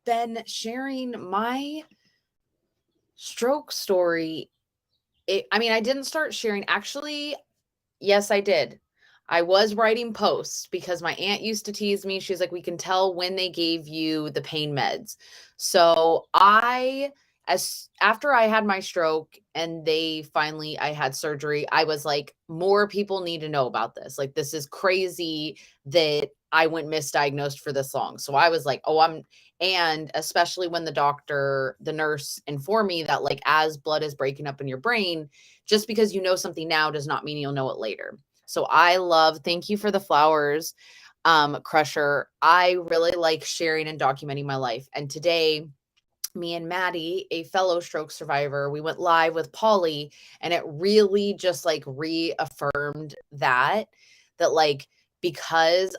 been sharing my stroke story. I didn't start sharing. Actually, yes, I did. I was writing posts because my aunt used to tease me. She's like, we can tell when they gave you the pain meds. So as after I had my stroke and I had surgery, I was like, more people need to know about this. Like, this is crazy that I went misdiagnosed for this long. So I was like, and especially when the nurse informed me that like, as blood is breaking up in your brain, just because you know something now does not mean you'll know it later. So thank you for the flowers, Crusher. I really like sharing and documenting my life. And today, me and Maddie, a fellow stroke survivor, we went live with Polly, and it really just like reaffirmed that like, because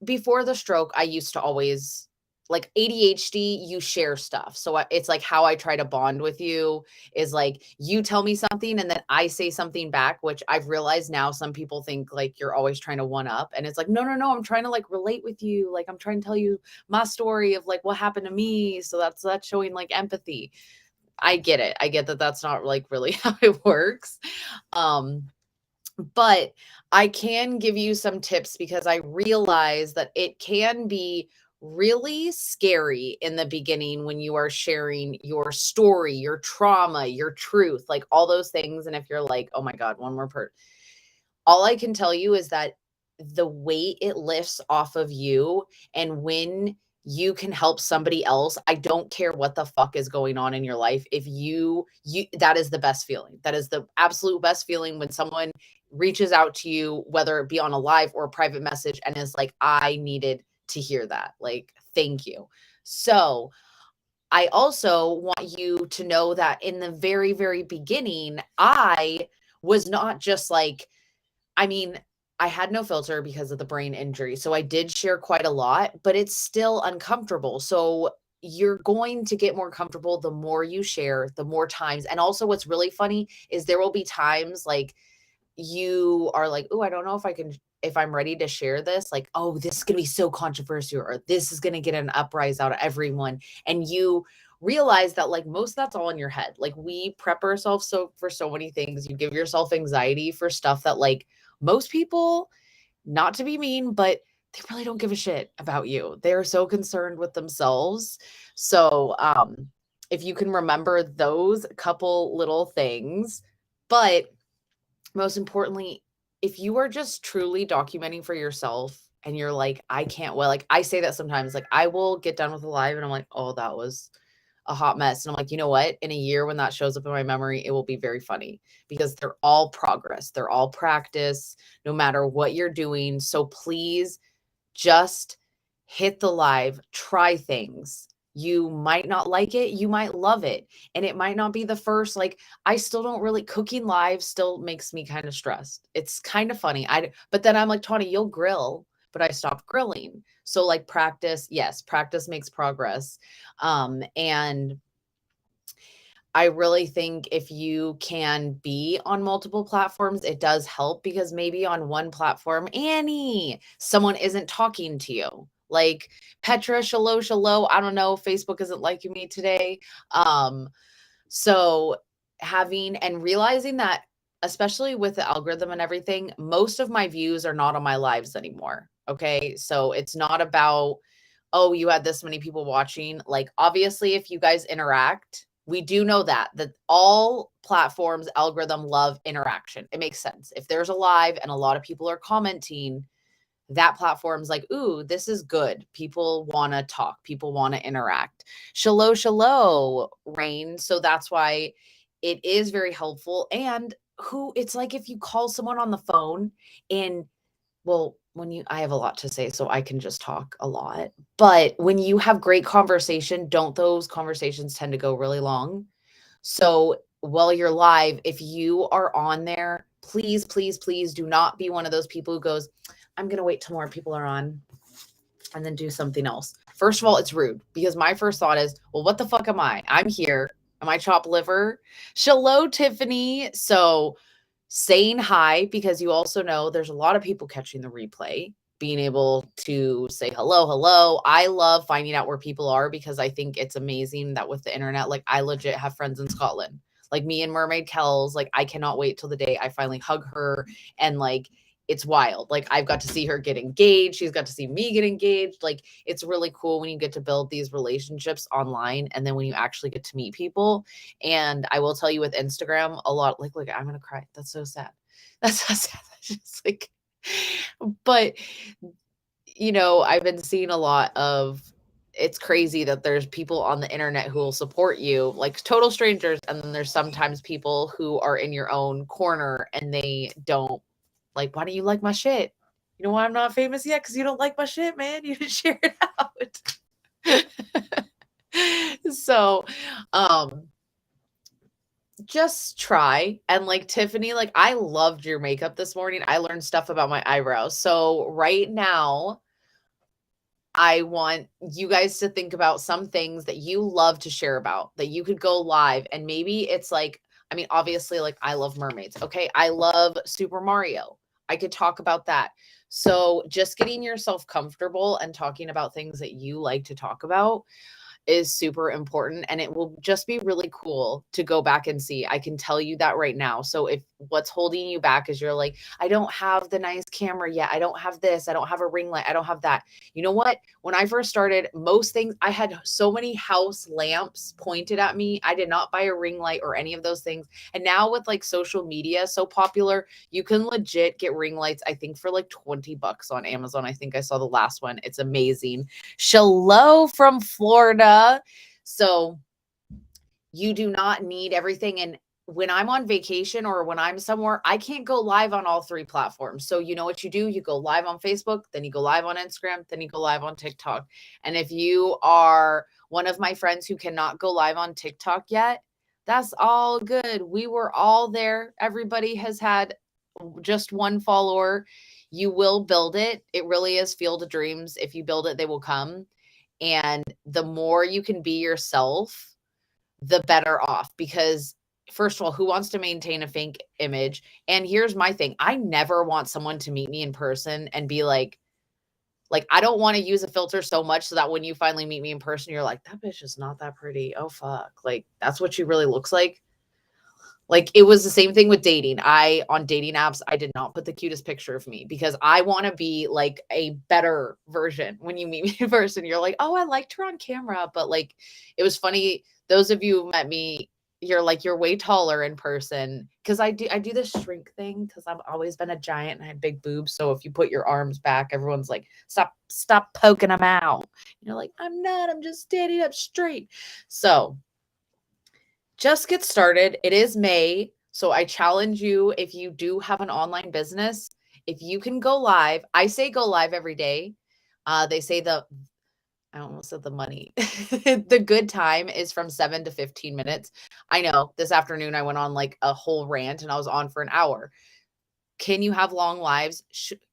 before the stroke, I used to always like ADHD, you share stuff. So it's like how I try to bond with you is like you tell me something and then I say something back, which I've realized now some people think like you're always trying to one up. And it's like, no, I'm trying to like relate with you. Like I'm trying to tell you my story of like what happened to me. So that's showing like empathy. I get it. I get that that's not like really how it works. But I can give you some tips because I realize that it can be really scary in the beginning when you are sharing your story, your trauma, your truth, like all those things. And if you're like, oh my God, one more part, all I can tell you is that the weight it lifts off of you, and when you can help somebody else, I don't care what the fuck is going on in your life. If you that is the best feeling. That is the absolute best feeling when someone reaches out to you, whether it be on a live or a private message, and is like, I needed to hear that. Like, thank you. So I also want you to know that in the very, very beginning, I was not just like, I mean, I had no filter because of the brain injury. So I did share quite a lot, but it's still uncomfortable. So you're going to get more comfortable the more you share, the more times. And also, what's really funny is there will be times like you are like, oh, I don't know if I'm ready to share this. Like, oh, this is going to be so controversial, or this is going to get an uprise out of everyone. And you realize that like most of that's all in your head. Like we prep ourselves for so many things. You give yourself anxiety for stuff that like most people, not to be mean, but they really don't give a shit about you. They're so concerned with themselves. So, if you can remember those couple little things, but most importantly, if you are just truly documenting for yourself and you're like, I can't, well, like I say that sometimes, like I will get done with a live and I'm like, oh, that was a hot mess. And I'm like, you know what? In a year, when that shows up in my memory, it will be very funny because they're all progress. They're all practice, no matter what you're doing. So please just hit the live, try things. You might not like it, you might love it. And it might not be the first, like, I still don't really, cooking live still makes me kind of stressed. It's kind of funny. But then I'm like, Tawny, you'll grill, but I stopped grilling. So like practice, yes, practice makes progress. And I really think if you can be on multiple platforms, it does help because maybe on one platform, Annie, someone isn't talking to you. Like Petra, shallow. I don't know. Facebook isn't liking me today. So having and realizing that, especially with the algorithm and everything, most of my views are not on my lives anymore. Okay. So it's not about, oh, you had this many people watching. Like, obviously, if you guys interact, we do know that all platforms algorithm love interaction. It makes sense. If there's a live and a lot of people are commenting, that platform's like, ooh, this is good. People want to talk. People want to interact. Shallow, Rain. So that's why it is very helpful. And it's like if you call someone on the phone and, well, I have a lot to say, so I can just talk a lot. But when you have great conversation, don't those conversations tend to go really long? So while you're live, if you are on there, please, please, please do not be one of those people who goes, I'm going to wait till more people are on and then do something else. First of all, it's rude because my first thought is, well, what the fuck am I? I'm here. Am I chopped liver? Shallow, Tiffany. So saying hi, because you also know there's a lot of people catching the replay being able to say hello. I love finding out where people are because I think it's amazing that with the internet, like I legit have friends in Scotland. Like me and Mermaid Kells, like I cannot wait till the day I finally hug her, and like it's wild. Like I've got to see her get engaged. She's got to see me get engaged. Like it's really cool when you get to build these relationships online and then when you actually get to meet people. And I will tell you with Instagram a lot, like I'm gonna cry. That's so sad. That's so sad. That's just like, but I've been seeing a lot of, it's crazy that there's people on the internet who will support you, like total strangers. And then there's sometimes people who are in your own corner and they don't like, why don't you like my shit? You know why I'm not famous yet? Because you don't like my shit, man. You didn't share it out. So, just try. And like Tiffany, like I loved your makeup this morning. I learned stuff about my eyebrows. So right now, I want you guys to think about some things that you love to share about that you could go live. And maybe it's like, I mean, obviously, like I love mermaids. Okay. I love Super Mario. I could talk about that. So just getting yourself comfortable and talking about things that you like to talk about is super important, and it will just be really cool to go back and see. I can tell you that right now. So if what's holding you back is you're like, I don't have the nice camera yet. I don't have this. I don't have a ring light. I don't have that. You know what? When I first started, most things, I had so many house lamps pointed at me. I did not buy a ring light or any of those things. And now with like social media so popular, you can legit get ring lights, I think for like $20 on Amazon. I think I saw the last one. It's amazing. Shalom from Florida. So you do not need everything. And when I'm on vacation or when I'm somewhere, I can't go live on all three platforms. So you know what you do? You go live on Facebook, then you go live on Instagram, then you go live on TikTok. And if you are one of my friends who cannot go live on TikTok yet, that's all good. We were all there. Everybody has had just one follower. You will build it. It really is Field of Dreams. If you build it, they will come. And the more you can be yourself, the better off. Because first of all, who wants to maintain a fake image? And here's my thing. I never want someone to meet me in person and be like, I don't want to use a filter so much so that when you finally meet me in person, you're like, that bitch is not that pretty. Oh, fuck. Like, that's what she really looks like. Like it was the same thing with dating. On dating apps, I did not put the cutest picture of me because I want to be like a better version. When you meet me in person, you're like, oh, I liked her on camera. But like, it was funny. Those of you who met me, you're way taller in person. Cause I do this shrink thing because I've always been a giant and I had big boobs. So if you put your arms back, everyone's like, stop poking them out. And you're like, I'm not, I'm just standing up straight. So just get started. It is May. So I challenge you, if you do have an online business, if you can go live, I say go live every day. They say I almost said the money. The good time is from 7 to 15 minutes. I know this afternoon I went on like a whole rant and I was on for an hour. Can you have long lives?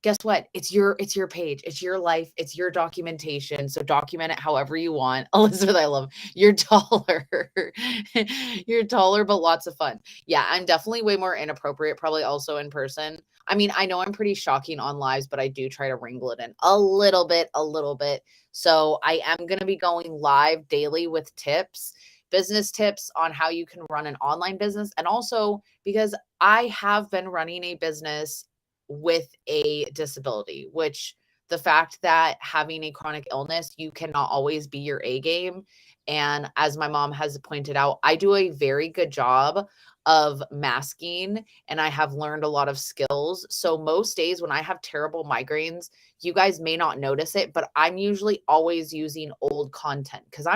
Guess what? It's your page. It's your life. It's your documentation. So document it however you want. Elizabeth, I love you're taller. You're taller, but lots of fun. Yeah, I'm definitely way more inappropriate, probably also in person. I mean, I know I'm pretty shocking on lives, but I do try to wrangle it in a little bit. So I am going to be going live daily with tips, business tips on how you can run an online business. And also because I have been running a business with a disability, which the fact that having a chronic illness, you cannot always be your A game. And as my mom has pointed out, I do a very good job of masking and I have learned a lot of skills. So most days when I have terrible migraines, you guys may not notice it, but I'm usually always using old content because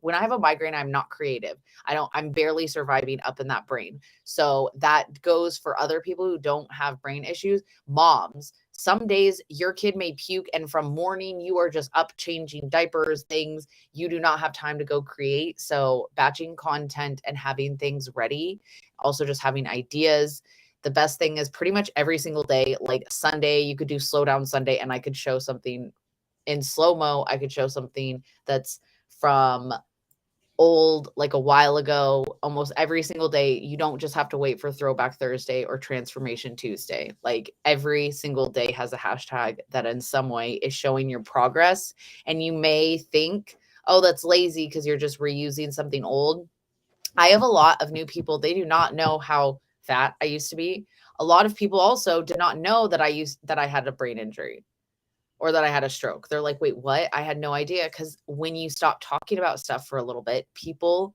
when I have a migraine, I'm not creative. I'm barely surviving up in that brain. So that goes for other people who don't have brain issues. Moms, some days your kid may puke and from morning you are just up changing diapers, things you do not have time to go create. So batching content and having things ready, also just having ideas. The best thing is pretty much every single day, like Sunday, you could do slow down Sunday and I could show something in slow-mo. I could show something that's from old like a while ago, almost every single day. You don't just have to wait for Throwback Thursday or Transformation Tuesday. Like every single day has a hashtag that in some way is showing your progress. And you may think, oh, that's lazy because you're just reusing something old. I have a lot of new people. They do not know how fat I used to be. A lot of people also did not know that I had a brain injury or that I had a stroke. They're like, "Wait, what?" I had no idea, because when you stop talking about stuff for a little bit, people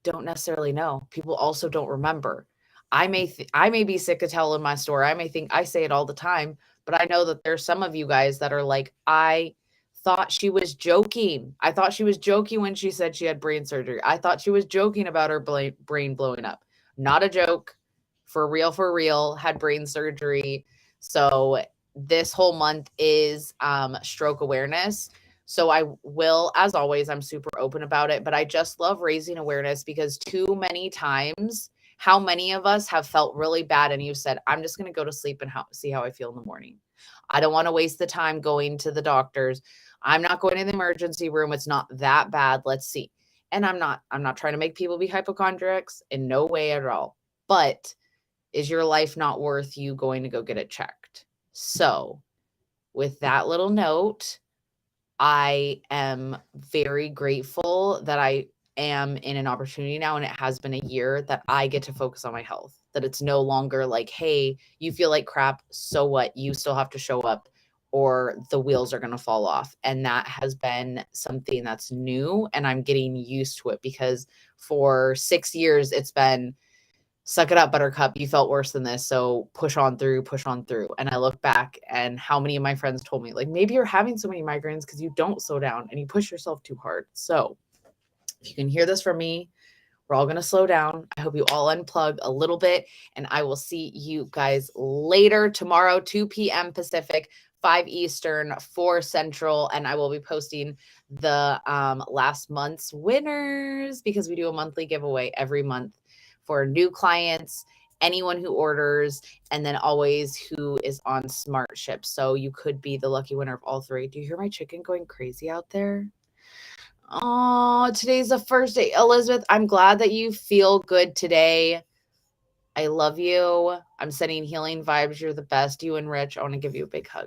don't necessarily know. People also don't remember. I may be sick of telling my story. I may think I say it all the time, but I know that there's some of you guys that are like, "I thought she was joking. I thought she was joking when she said she had brain surgery. I thought she was joking about her brain blowing up." Not a joke. For real, had brain surgery. So this whole month is stroke awareness. So I will, as always, I'm super open about it, but I just love raising awareness because too many times, how many of us have felt really bad and you said, I'm just going to go to sleep and see how I feel in the morning. I don't want to waste the time going to the doctors. I'm not going to the emergency room. It's not that bad. Let's see. And I'm not trying to make people be hypochondriacs in no way at all. But is your life not worth you going to go get it checked? So with that little note, I am very grateful that I am in an opportunity now, and it has been a year, that I get to focus on my health, that it's no longer like, hey, you feel like crap. So what? You still have to show up or the wheels are going to fall off. And that has been something that's new, and I'm getting used to it because for 6 years it's been, suck it up, buttercup. You felt worse than this. So push on through, push on through. And I look back and how many of my friends told me, like, maybe you're having so many migraines because you don't slow down and you push yourself too hard. So if you can hear this from me, we're all going to slow down. I hope you all unplug a little bit, and I will see you guys later tomorrow, 2 p.m. Pacific, 5 Eastern, 4 Central. And I will be posting the last month's winners because we do a monthly giveaway every month for new clients, anyone who orders, and then always who is on Smart Ship. So you could be the lucky winner of all 3. Do you hear my chicken going crazy out there? Oh, today's the first day. Elizabeth, I'm glad that you feel good today. I love you. I'm sending healing vibes. You're the best. You and Rich, I want to give you a big hug.